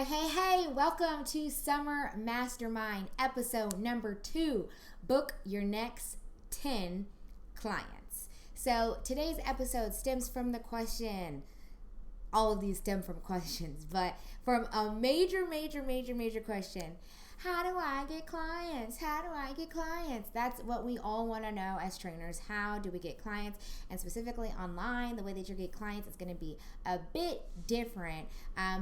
Hey, welcome to Summer Mastermind episode number 2. Book your next 10 clients. So today's episode stems from the question. All of these stem from questions, but from a major question. How do I get clients? How do I get clients? That's what we all want to know as trainers. How do we get clients? And specifically online, the way that you get clients is going to be a bit different.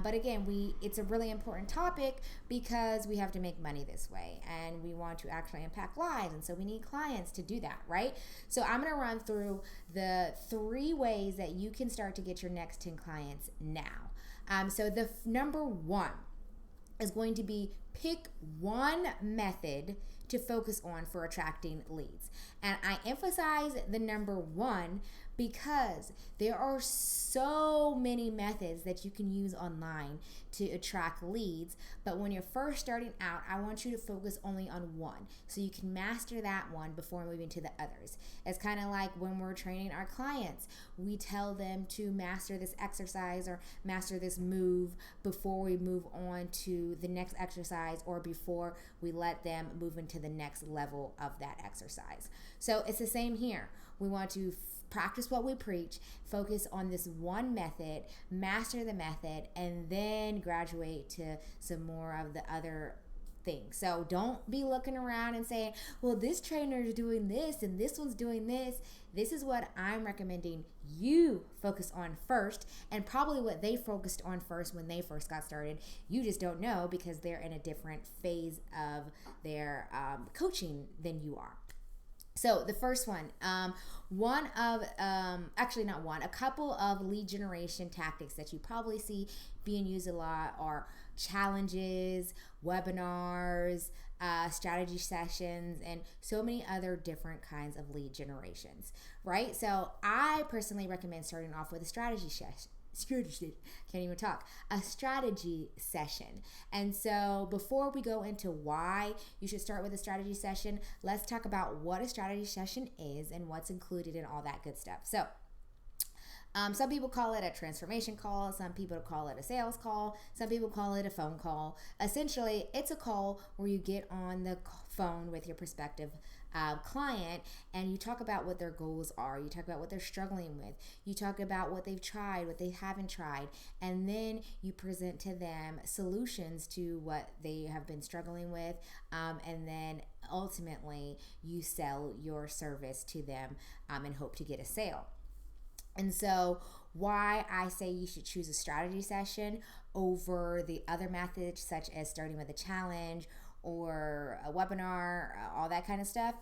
But again, it's a really important topic because we have to make money this way and we want to actually impact lives. And so we need clients to do that, right? So I'm going to run through the 3 ways that you can start to get your next 10 clients now. So the number 1 is going to be pick one method to focus on for attracting leads. And I emphasize the number 1 because there are so many methods that you can use online to attract leads. But when you're first starting out, I want you to focus only on one so you can master that one before moving to the others. It's kind of like when we're training our clients, we tell them to master this exercise or master this move before we move on to the next exercise or before we let them move into the next level of that exercise. So it's the same here. We want to practice what we preach, focus on this one method, master the method, and then graduate to some more of the other things. So don't be looking around and saying, well, this trainer is doing this and this one's doing this. This is what I'm recommending you focus on first, and probably what they focused on first when they first got started. You just don't know because they're in a different phase of their coaching than you are. So the first one, a couple of lead generation tactics that you probably see being used a lot are challenges, webinars, strategy sessions, and so many other different kinds of lead generations, right? So I personally recommend starting off with a strategy session. A strategy session. And so before we go into why you should start with a strategy session, let's talk about what a strategy session is and what's included in all that good stuff. So some people call it a transformation call. Some people call it a sales call. Some people call it a phone call. Essentially, it's a call where you get on the phone with your prospective client and you talk about what their goals are. You talk about what they're struggling with. You talk about what they've tried, what they haven't tried, and then you present to them solutions to what they have been struggling with, and then ultimately you sell your service to them and hope to get a sale. And so why I say you should choose a strategy session over the other methods, such as starting with a challenge or a webinar, all that kind of stuff.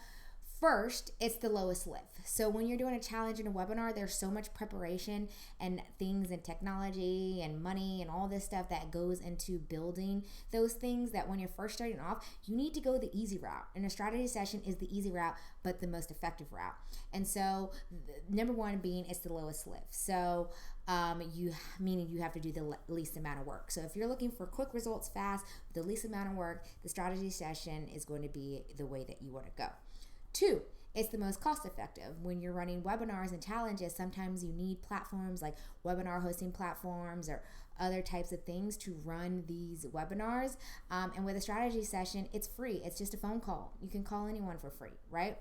First, it's the lowest lift. So when you're doing a challenge in a webinar, there's so much preparation and things and technology and money and all this stuff that goes into building those things that when you're first starting off, you need to go the easy route. And a strategy session is the easy route, but the most effective route. And so number 1 being it's the lowest lift. So meaning you have to do the least amount of work. So if you're looking for quick results fast, the least amount of work, the strategy session is going to be the way that you want to go. 2, it's the most cost effective. When you're running webinars and challenges, sometimes you need platforms like webinar hosting platforms or other types of things to run these webinars. And with a strategy session, it's free. It's just a phone call. You can call anyone for free, right?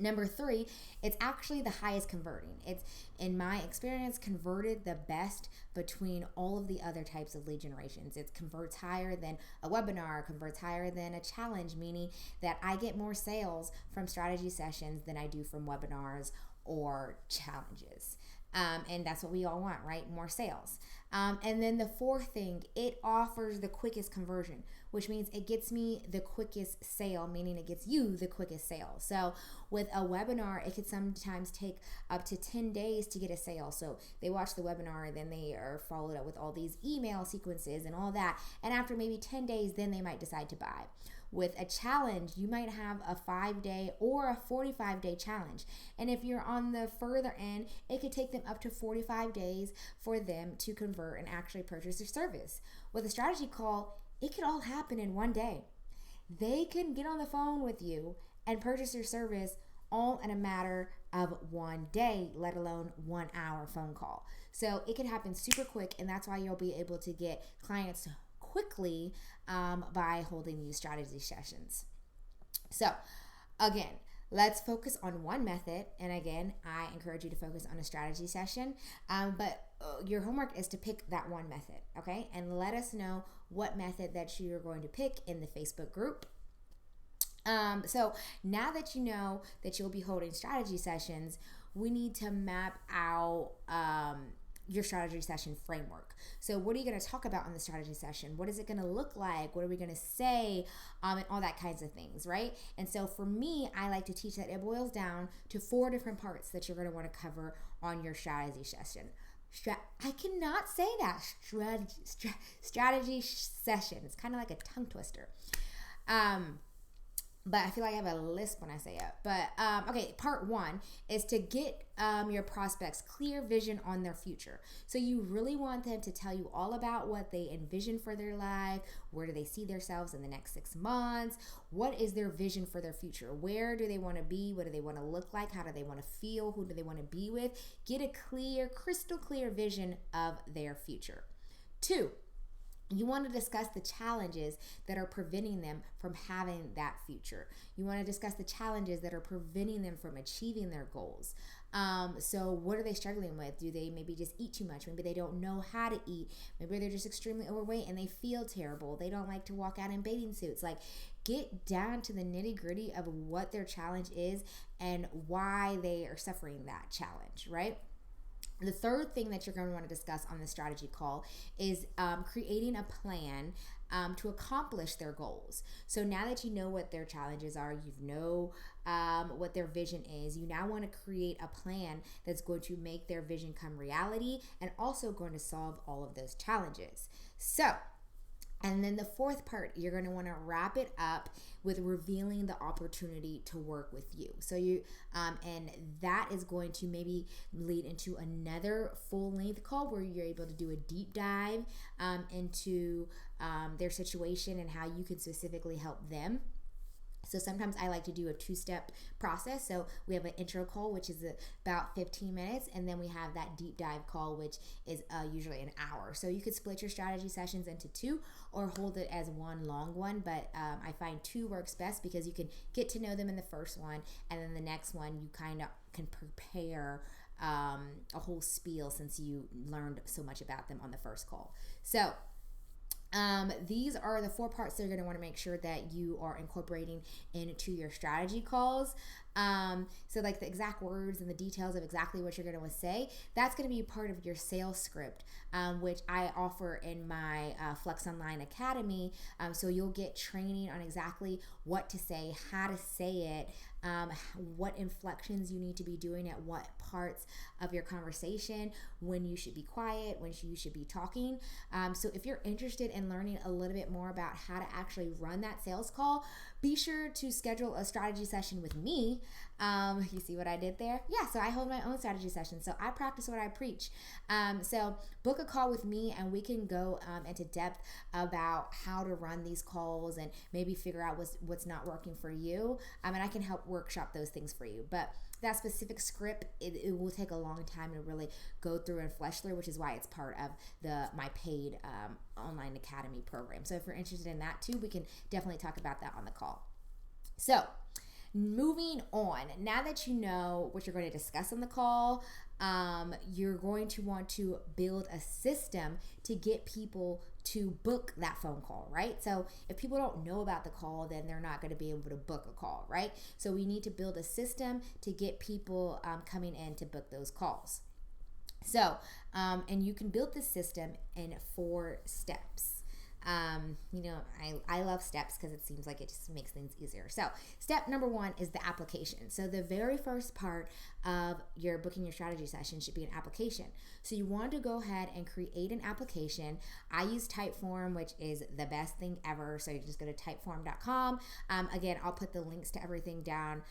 Number 3, it's actually the highest converting. It's, in my experience, converted the best between all of the other types of lead generations. It converts higher than a webinar, converts higher than a challenge, meaning that I get more sales from strategy sessions than I do from webinars or challenges. And that's what we all want, right? More sales. And then the 4th thing, it offers the quickest conversion, which means it gets me the quickest sale, meaning it gets you the quickest sale. So with a webinar, it could sometimes take up to 10 days to get a sale. So they watch the webinar and then they are followed up with all these email sequences and all that. And after maybe 10 days, then they might decide to buy. With a challenge, you might have a 5-day or a 45-day challenge. And if you're on the further end, it could take them up to 45 days for them to convert and actually purchase their service. With a strategy call, it could all happen in one day. They can get on the phone with you and purchase your service all in a matter of one day, let alone 1 hour phone call. So it can happen super quick, and that's why you'll be able to get clients quickly by holding these strategy sessions. So again, let's focus on one method. And again, I encourage you to focus on a strategy session. But your homework is to pick that one method, okay? And let us know what method that you're going to pick in the Facebook group. So now that you know that you'll be holding strategy sessions, we need to map out your strategy session framework. So what are you going to talk about in the strategy session? What is it going to look like? What are we going to say? And all that kinds of things, right? And so for me, I like to teach that it boils down to 4 different parts that you're going to want to cover on your strategy session. I cannot say that. Strategy session. It's kind of like a tongue twister. But I feel like I have a lisp when I say it. But okay, part 1 is to get your prospects clear vision on their future. So you really want them to tell you all about what they envision for their life. Where do they see themselves in the next 6 months? What is their vision for their future? Where do they want to be? What do they want to look like? How do they want to feel? Who do they want to be with? Get a clear, crystal clear vision of their future. 2, you want to discuss the challenges that are preventing them from having that future. You want to discuss the challenges that are preventing them from achieving their goals. So what are they struggling with? Do they maybe just eat too much? Maybe they don't know how to eat. Maybe they're just extremely overweight and they feel terrible. They don't like to walk out in bathing suits. Like, get down to the nitty-gritty of what their challenge is and why they are suffering that challenge, right? The third thing that you're going to want to discuss on the strategy call is creating a plan to accomplish their goals. So now that you know what their challenges are, you know what their vision is, you now want to create a plan that's going to make their vision come reality and also going to solve all of those challenges. So, and then the fourth part, you're going to want to wrap it up with revealing the opportunity to work with you. So and that is going to maybe lead into another full length call where you're able to do a deep dive into their situation and how you can specifically help them. So sometimes I like to do a 2-step process. So we have an intro call, which is about 15 minutes. And then we have that deep dive call, which is usually an hour. So you could split your strategy sessions into 2 or hold it as one long one. But I find 2 works best because you can get to know them in the first one. And then the next one, you kind of can prepare a whole spiel since you learned so much about them on the first call. So these are the 4 parts that you're going to want to make sure that you are incorporating into your strategy calls. So like the exact words and the details of exactly what you're going to say, that's going to be part of your sales script, which I offer in my Flex Online Academy. So you'll get training on exactly what to say, how to say it, what inflections you need to be doing at what parts of your conversation, when you should be quiet, when you should be talking. So if you're interested in learning a little bit more about how to actually run that sales call, be sure to schedule a strategy session with me. You see what I did there? Yeah, so I hold my own strategy session. So I practice what I preach. So book a call with me and we can go into depth about how to run these calls and maybe figure out what's not working for you. And I can help workshop those things for you. But that specific script, it will take a long time to really go through and flesh through, which is why it's part of my paid online academy program. So if you're interested in that too, we can definitely talk about that on the call. So moving on, now that you know what you're going to discuss on the call, you're going to want to build a system to get people to book that phone call, right? So if people don't know about the call, then they're not going to be able to book a call, right? So we need to build a system to get people coming in to book those calls. So, and you can build this system in 4 steps. I love steps because it seems like it just makes things easier. So step number 1 is the application. So the very first part of your booking your strategy session should be an application. So you want to go ahead and create an application. I use Typeform, which is the best thing ever. So you just go to typeform.com. Again, I'll put the links to everything down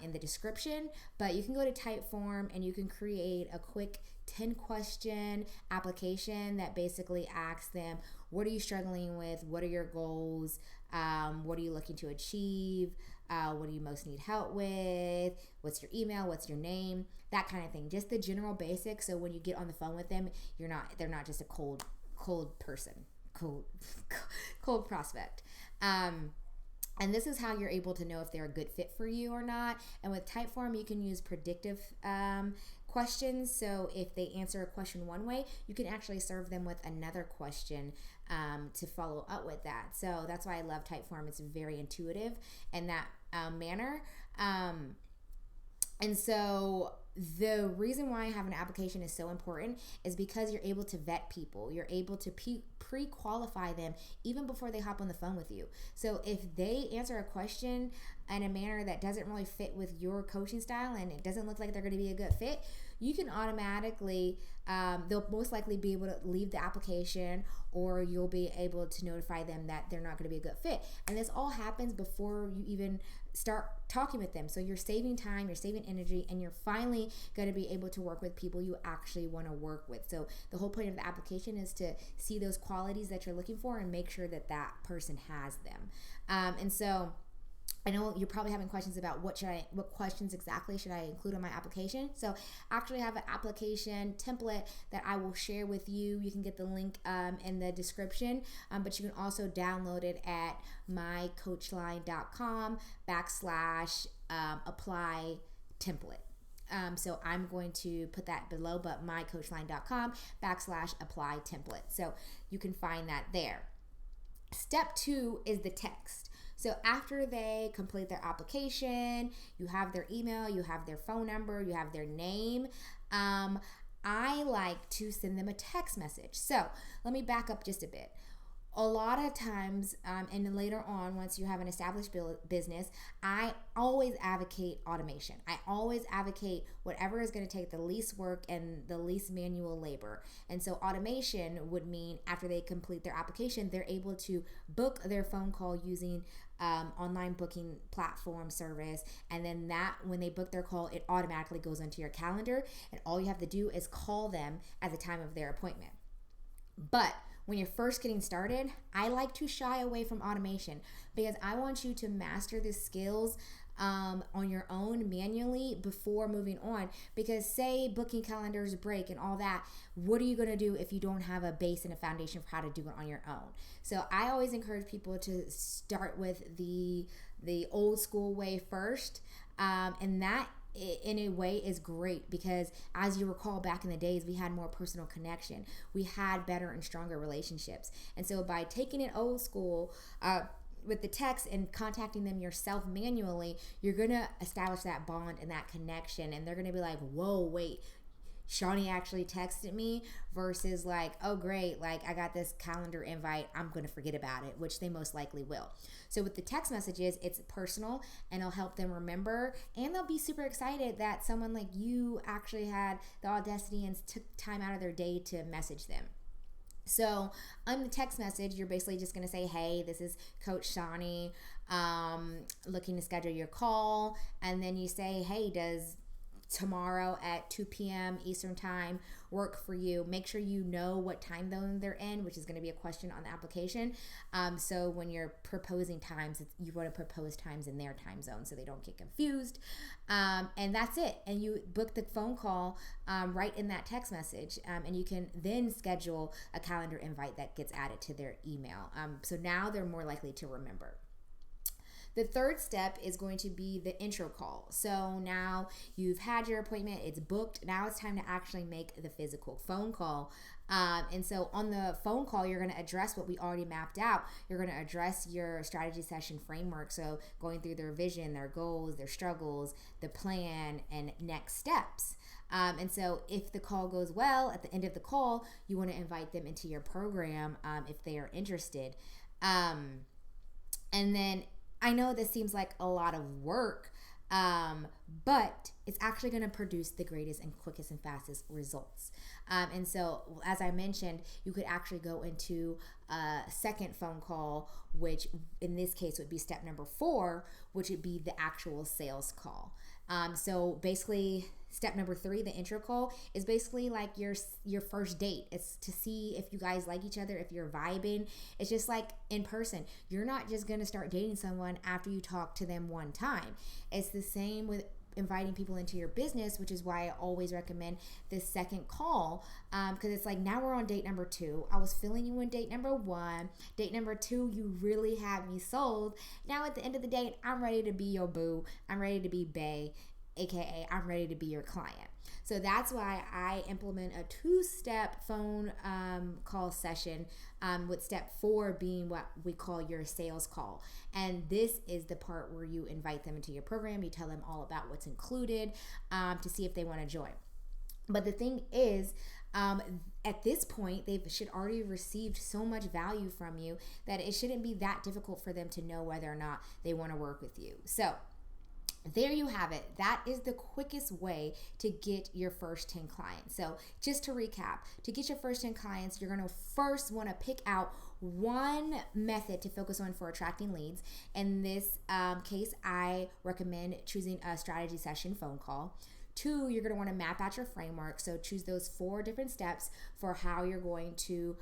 in the description, but you can go to Typeform and you can create a quick 10-question application that basically asks them, what are you struggling with? What are your goals? What are you looking to achieve? What do you most need help with? What's your email? What's your name? That kind of thing. Just the general basics. So when you get on the phone with them, they're not just a cold cold, cold prospect. And this is how you're able to know if they're a good fit for you or not. And with Typeform, you can use predictive questions. So if they answer a question one way, you can actually serve them with another question to follow up with that. So that's why I love Typeform. It's very intuitive in that manner. And so the reason why having an application is so important is because you're able to vet people. You're able to pre-qualify them even before they hop on the phone with you. So if they answer a question in a manner that doesn't really fit with your coaching style and it doesn't look like they're going to be a good fit, you can automatically, they'll most likely be able to leave the application, or you'll be able to notify them that they're not going to be a good fit. And this all happens before you even start talking with them. So you're saving time, you're saving energy, and you're finally going to be able to work with people you actually want to work with. So the whole point of the application is to see those qualities that you're looking for and make sure that that person has them. And so I know you're probably having questions about what questions exactly should I include on my application. So I actually have an application template that I will share with you. You can get the link in the description, but you can also download it at mycoachline.com/apply template. So I'm going to put that below, but mycoachline.com/apply template. So you can find that there. Step 2 is the text. So after they complete their application, you have their email, you have their phone number, you have their name. I like to send them a text message. So let me back up just a bit. A lot of times, and then later on, once you have an established business, I always advocate automation. I always advocate whatever is going to take the least work and the least manual labor. And so automation would mean after they complete their application, they're able to book their phone call using online booking platform service. And then that when they book their call, it automatically goes into your calendar. And all you have to do is call them at the time of their appointment. But when you're first getting started, I like to shy away from automation because I want you to master the skills on your own manually before moving on. Because say booking calendars break and all that, what are you going to do if you don't have a base and a foundation for how to do it on your own? So I always encourage people to start with the old school way first, and that in a way is great because as you recall back in the days, we had more personal connection. We had better and stronger relationships. And so by taking it old school with the text and contacting them yourself manually, you're going to establish that bond and that connection. And they're going to be like, whoa, wait, Shawnee actually texted me versus like, oh great, like I got this calendar invite, I'm going to forget about it, which they most likely will. So with the text messages, it's personal and it'll help them remember, and they'll be super excited that someone like you actually had the audacity and took time out of their day to message them. So on the text message, you're basically just going to say, hey, this is Coach Shawnee, looking to schedule your call. And then you say, hey, does tomorrow at 2 p.m. Eastern time work for you? Make sure you know what time zone they're in, which is going to be a question on the application. So when you're proposing times, you want to propose times in their time zone so they don't get confused. And that's it. And you book the phone call right in that text message. And you can then schedule a calendar invite that gets added to their email. So now they're more likely to remember. The third step is going to be the intro call. So now you've had your appointment, it's booked. Now it's time to actually make the physical phone call. And so on the phone call, you're going to address what we already mapped out. You're going to address your strategy session framework. So going through their vision, their goals, their struggles, the plan, and next steps. And so if the call goes well, at the end of the call, you want to invite them into your program if they are interested. And then I know this seems like a lot of work, but it's actually going to produce the greatest and quickest and fastest results. And so, as I mentioned, you could actually go into a second phone call, which in this case would be step number 4, which would be the actual sales call. So basically, step number 3, the intro call, is basically like your first date. It's to see if you guys like each other, if you're vibing. It's just like in person. You're not just going to start dating someone after you talk to them one time. It's the same with inviting people into your business, which is why I always recommend this second call, because it's like, now we're on date number 2. I was feeling you in date number 1. Date number 2, you really had me sold. Now at the end of the date, I'm ready to be your boo. I'm ready to be bae, aka I'm ready to be your client. So that's why I implement a 2-step phone call session, with step 4 being what we call your sales call. And this is the part where you invite them into your program. You tell them all about what's included, to see if they want to join. But the thing is, at this point, they should already received so much value from you that it shouldn't be that difficult for them to know whether or not they want to work with you. So there you have it. That is the quickest way to get your first 10 clients. So just to recap, to get your first 10 clients, you're going to first want to pick out one method to focus on for attracting leads. In this case, I recommend choosing a strategy session phone call. 2, you're going to want to map out your framework. So choose those 4 different steps for how you're going to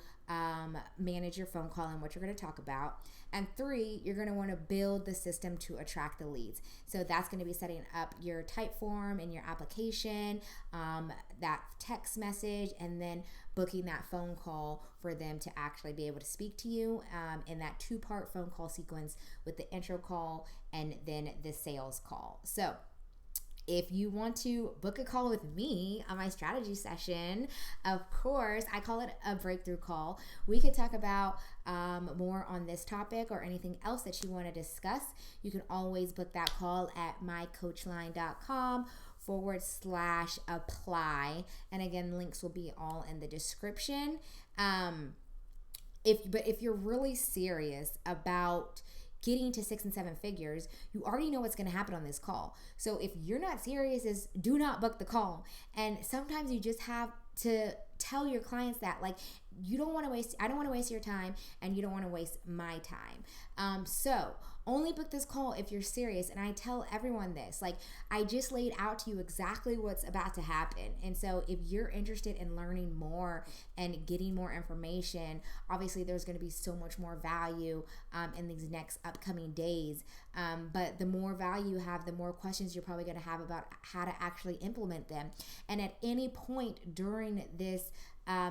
manage your phone call and what you're going to talk about. And 3, you're going to want to build the system to attract the leads. So that's going to be setting up your type form in your application, that text message, and then booking that phone call for them to actually be able to speak to you in that 2-part phone call sequence with the intro call and then the sales call. So if you want to book a call with me on my strategy session, of course, I call it a breakthrough call. We could talk about more on this topic or anything else that you want to discuss. You can always book that call at mycoachline.com/apply. And again, links will be all in the description. If you're really serious about getting to 6 and 7 figures, you already know what's going to happen on this call. So if you're not serious, do not book the call. And sometimes you just have to tell your clients that, like, I don't want to waste your time, and you don't want to waste my time. So only book this call if you're serious. And I tell everyone this, like, I just laid out to you exactly what's about to happen. And so if you're interested in learning more and getting more information, obviously there's going to be so much more value in these next upcoming days. But the more value you have, the more questions you're probably going to have about how to actually implement them. And at any point during this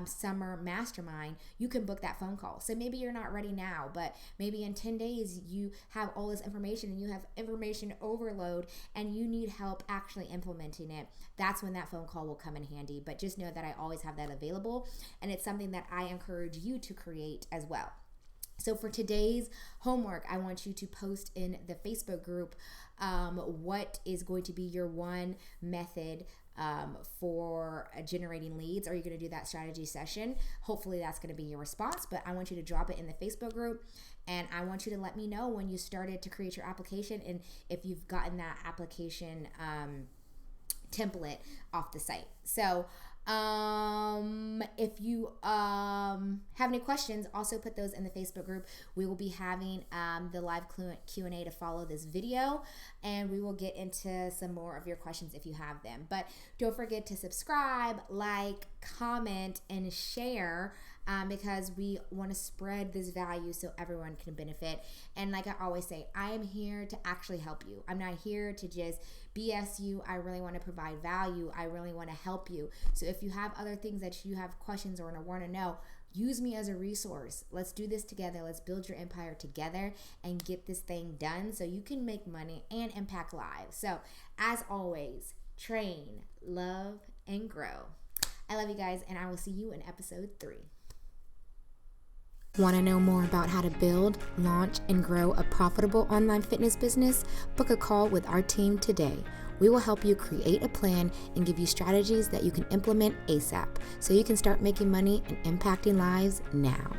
summer mastermind, you can book that phone call. So maybe you're not ready now, but maybe in 10 days you have all this information and you have information overload and you need help actually implementing it. That's when that phone call will come in handy. But just know that I always have that available, and it's something that I encourage you to create as well. So for today's homework, I want you to post in the Facebook group what is going to be your one method for generating leads. Are you going to do that strategy session? Hopefully that's going to be your response, but I want you to drop it in the Facebook group, and I want you to let me know when you started to create your application and if you've gotten that application template off the site. So if you have any questions, also put those in the Facebook group. We will be having the live Q&A to follow this video, and we will get into some more of your questions if you have them. But don't forget to subscribe, like, comment, and share, because we want to spread this value so everyone can benefit. And like I always say, I am here to actually help you. I'm not here to just BS you. I really want to provide value. I really want to help you. So if you have other things that you have questions or want to know, use me as a resource. Let's do this together. Let's build your empire together and get this thing done so you can make money and impact lives. So as always, train, love, and grow. I love you guys, and I will see you in episode 3. Want to know more about how to build, launch, and grow a profitable online fitness business? Book a call with our team today. We will help you create a plan and give you strategies that you can implement ASAP so you can start making money and impacting lives now.